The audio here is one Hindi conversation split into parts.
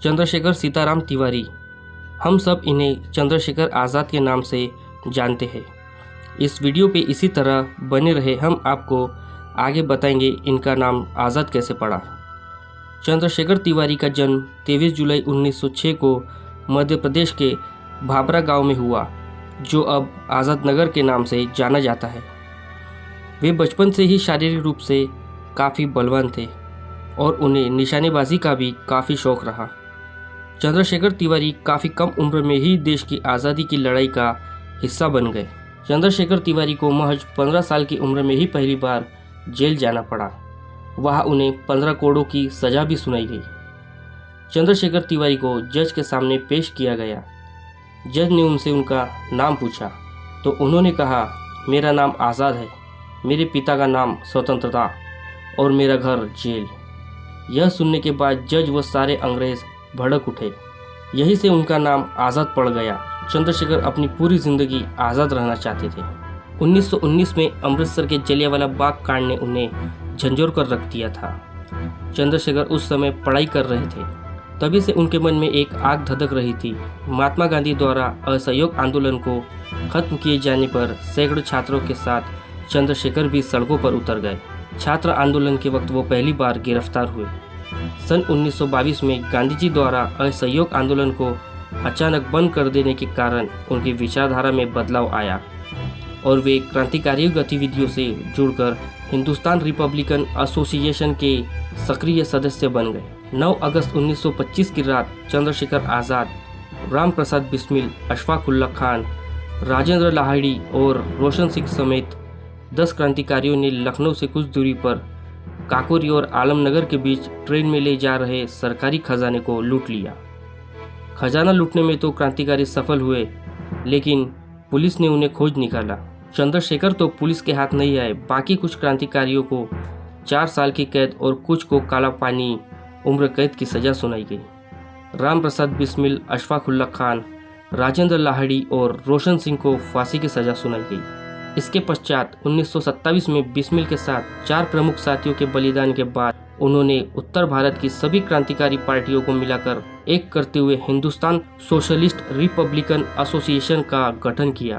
चंद्रशेखर सीताराम तिवारी, हम सब इन्हें चंद्रशेखर आज़ाद के नाम से जानते हैं। इस वीडियो पे इसी तरह बने रहे, हम आपको आगे बताएंगे इनका नाम आज़ाद कैसे पड़ा। चंद्रशेखर तिवारी का जन्म 23 जुलाई 1906 को मध्य प्रदेश के भाबरा गांव में हुआ, जो अब आज़ाद नगर के नाम से जाना जाता है। वे बचपन से ही शारीरिक रूप से काफ़ी बलवान थे और उन्हें निशानेबाजी का भी काफ़ी शौक रहा। चंद्रशेखर तिवारी काफ़ी कम उम्र में ही देश की आज़ादी की लड़ाई का हिस्सा बन गए। चंद्रशेखर तिवारी को महज 15 साल की उम्र में ही पहली बार जेल जाना पड़ा। वहाँ उन्हें 15 कोड़ों की सज़ा भी सुनाई गई। चंद्रशेखर तिवारी को जज के सामने पेश किया गया। जज ने उनसे उनका नाम पूछा तो उन्होंने कहा, मेरा नाम आज़ाद है, मेरे पिता का नाम स्वतंत्रता और मेरा घर जेल। यह सुनने के बाद जज व सारे अंग्रेज भड़क उठे। यही से उनका नाम आज़ाद पड़ गया। चंद्रशेखर अपनी पूरी ज़िंदगी आज़ाद रहना चाहते थे। 1919 में अमृतसर के जलियांवाला बाग कांड ने उन्हें झंझोर कर रख दिया था। चंद्रशेखर उस समय पढ़ाई कर रहे थे, तभी से उनके मन में एक आग धधक रही थी। महात्मा गांधी द्वारा असहयोग आंदोलन को खत्म किए जाने पर सैकड़ों छात्रों के साथ चंद्रशेखर भी सड़कों पर उतर गए। छात्र आंदोलन के वक्त वो पहली बार गिरफ्तार हुए। सन 1922 में गांधी जी द्वारा असहयोग आंदोलन को अचानक बंद कर देने के कारण उनकी विचारधारा में बदलाव आया और वे क्रांतिकारी गतिविधियों से जुड़कर हिंदुस्तान रिपब्लिकन एसोसिएशन के सक्रिय सदस्य बन गए। 9 अगस्त 1925 की रात चंद्रशेखर आज़ाद, राम प्रसाद बिस्मिल, अशफाक उल्लाह खान, राजेंद्र लाहिड़ी और रोशन सिंह समेत 10 क्रांतिकारियों ने लखनऊ से कुछ दूरी पर काकोरी और आलमनगर के बीच ट्रेन में ले जा रहे सरकारी खजाने को लूट लिया। खजाना लूटने में तो क्रांतिकारी सफल हुए, लेकिन पुलिस ने उन्हें खोज निकाला। चंद्रशेखर तो पुलिस के हाथ नहीं आए। बाकी कुछ क्रांतिकारियों को 4 साल की कैद और कुछ को काला पानी उम्र कैद की सजा सुनाई गई। राम प्रसाद बिस्मिल, अशफाक उल्लाह खान, राजेंद्र लाहिड़ी और रोशन सिंह को फांसी की सजा सुनाई गई। इसके पश्चात 1927 में बिस्मिल के साथ 4 प्रमुख साथियों के बलिदान के बाद उन्होंने उत्तर भारत की सभी क्रांतिकारी पार्टियों को मिलाकर एक करते हुए हिंदुस्तान सोशलिस्ट रिपब्लिकन एसोसिएशन का गठन किया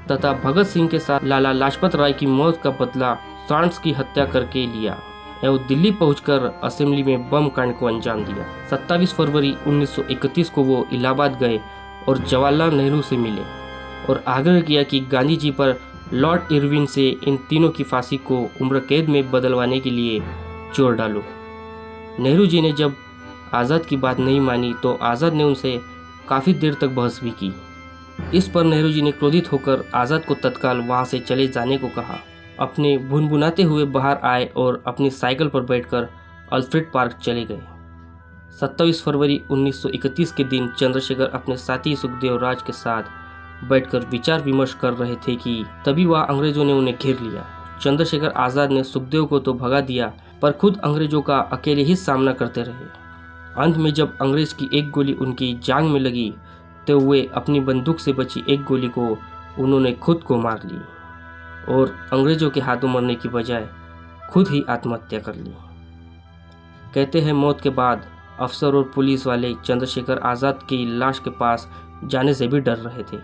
तथा भगत सिंह के साथ लाला लाजपत राय की मौत का बदला सांड्स की हत्या करके लिया एवं दिल्ली पहुंचकर असेंबली में बम कांड को अंजाम दिया। 27 फरवरी 1931 को वो इलाहाबाद गए और जवाहरलाल नेहरू से मिले और आग्रह किया कि गांधी जी पर लॉर्ड इरविन से इन तीनों की फांसी को उम्र कैद में बदलवाने के लिए जोर डालो। नेहरू जी ने जब आज़ाद की बात नहीं मानी तो आज़ाद ने उनसे काफ़ी देर तक बहस भी की। इस पर नेहरू जी ने क्रोधित होकर आज़ाद को तत्काल वहाँ से चले जाने को कहा। अपने भुनभुनाते हुए बाहर आए और अपनी साइकिल पर बैठकर अल्फ्रेड पार्क चले गए। 27 फरवरी 1931 के दिन चंद्रशेखर अपने साथी सुखदेव राज के साथ बैठकर विचार विमर्श कर रहे थे कि तभी वह अंग्रेजों ने उन्हें घेर लिया। चंद्रशेखर आज़ाद ने सुखदेव को तो भगा दिया, पर खुद अंग्रेजों का अकेले ही सामना करते रहे। अंत में जब अंग्रेज की एक गोली उनकी जांघ में लगी तो वे अपनी बंदूक से बची एक गोली को उन्होंने खुद को मार ली और अंग्रेजों के हाथों मरने की बजाय खुद ही आत्महत्या कर ली। कहते हैं मौत के बाद अफसर और पुलिस वाले चंद्रशेखर आज़ाद की लाश के पास जाने से भी डर रहे थे।